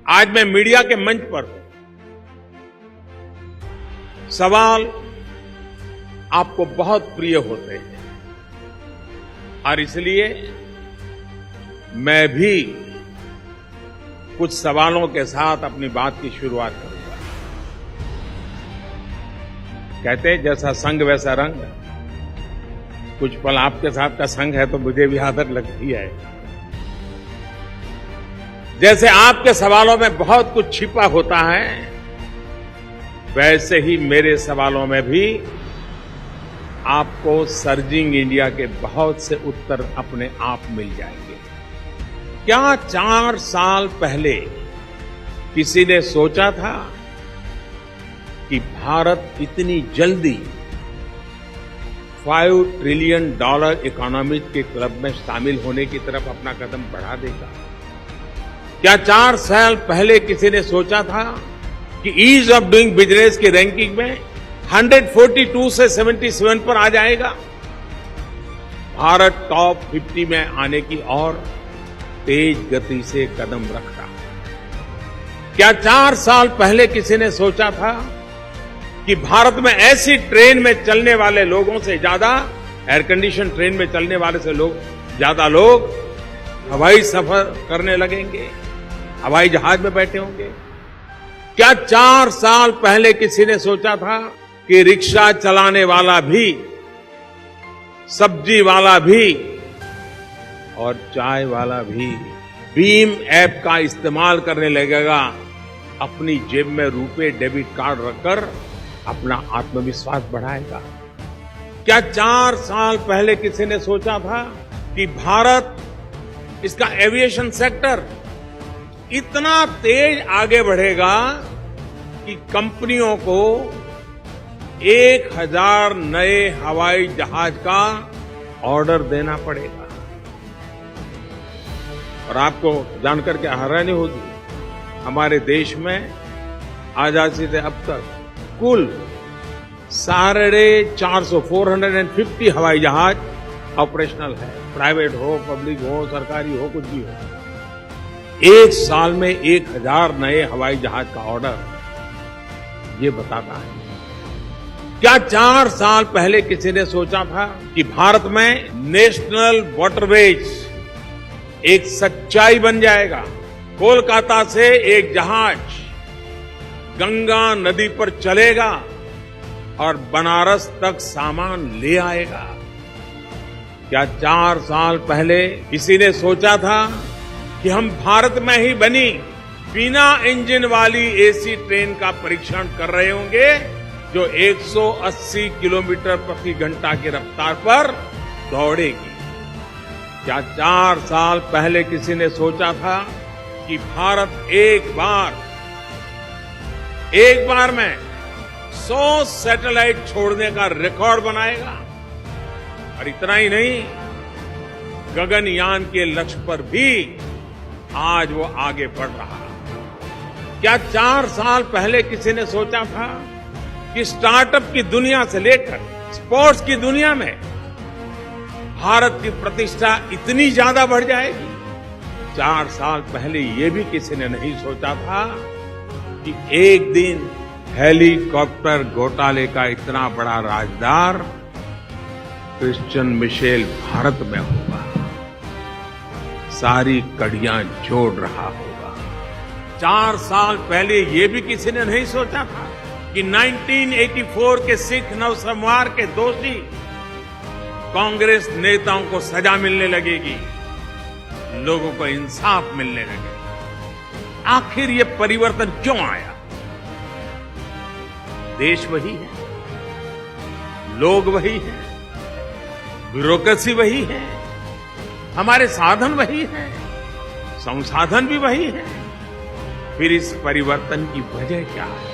आज मैं मीडिया के मंच पर हूं। सवाल आपको बहुत प्रिय होते हैं और इसलिए मैं भी कुछ सवालों के साथ अपनी बात की शुरुआत करूंगा। कहते हैं जैसा संग वैसा रंग। कुछ पल आपके साथ का संग है तो मुझे भी आदत लगती है। जैसे आपके सवालों में बहुत कुछ छिपा होता है, वैसे ही मेरे सवालों में भी आपको सर्जिंग इंडिया के बहुत से उत्तर अपने आप मिल जाएंगे। क्या 4 साल पहले किसी ने सोचा था कि भारत इतनी जल्दी $5 ट्रिलियन इकोनॉमी के क्लब में शामिल होने की तरफ अपना कदम बढ़ा देगा? क्या 4 साल पहले किसी ने सोचा था कि ईज ऑफ डूइंग बिजनेस की रैंकिंग में 142 से 77 पर आ जाएगा? भारत टॉप 50 में आने की और तेज गति से कदम रख रहा है। क्या 4 साल पहले किसी ने सोचा था कि भारत में ऐसी ट्रेन में चलने वाले लोगों से ज्यादा, एयर कंडीशन ट्रेन में चलने वाले से ज्यादा लोग हवाई सफर करने लगेंगे, हवाई जहाज में बैठे होंगे? क्या 4 साल पहले किसी ने सोचा था कि रिक्शा चलाने वाला भी, सब्जी वाला भी और चाय वाला भी भीम ऐप का इस्तेमाल करने लगेगा, अपनी जेब में रुपए डेबिट कार्ड रखकर अपना आत्मविश्वास बढ़ाएगा? क्या 4 साल पहले किसी ने सोचा था कि भारत, इसका एविएशन सेक्टर इतना तेज आगे बढ़ेगा कि कंपनियों को 1000 नए हवाई जहाज का ऑर्डर देना पड़ेगा? और आपको जानकर के हैरानी होगी, हमारे देश में आजादी से अब तक कुल 450 हवाई जहाज ऑपरेशनल है। प्राइवेट हो, पब्लिक हो, सरकारी हो, कुछ भी हो। एक साल में 1000 नए हवाई जहाज का ऑर्डर, ये बताता है। क्या 4 साल पहले किसी ने सोचा था कि भारत में नेशनल वाटरवेज एक सच्चाई बन जाएगा? कोलकाता से एक जहाज गंगा नदी पर चलेगा और बनारस तक सामान ले आएगा? क्या 4 साल पहले किसी ने सोचा था कि हम भारत में ही बनी बिना इंजन वाली एसी ट्रेन का परीक्षण कर रहे होंगे, जो 180 किलोमीटर प्रति घंटा की रफ्तार पर दौड़ेगी? क्या 4 साल पहले किसी ने सोचा था कि भारत एक बार में 100 सैटेलाइट छोड़ने का रिकॉर्ड बनाएगा? और इतना ही नहीं, गगनयान के लक्ष्य पर भी आज वो आगे बढ़ रहा है। क्या 4 साल पहले किसी ने सोचा था कि स्टार्टअप की दुनिया से लेकर स्पोर्ट्स की दुनिया में भारत की प्रतिष्ठा इतनी ज्यादा बढ़ जाएगी? 4 साल पहले ये भी किसी ने नहीं सोचा था कि एक दिन हेलीकॉप्टर घोटाले का इतना बड़ा राजदार क्रिश्चियन मिशेल भारत में होगा, सारी कड़ियां जोड़ रहा होगा। 4 साल पहले ये भी किसी ने नहीं सोचा था कि 1984 के सिख नरसंहार के दोषी कांग्रेस नेताओं को सजा मिलने लगेगी, लोगों को इंसाफ मिलने लगेगा। आखिर ये परिवर्तन क्यों आया? देश वही है, लोग वही हैं, ब्यूरोक्रेसी वही है, हमारे साधन वही हैं, संसाधन भी वही है। फिर इस परिवर्तन की वजह क्या है?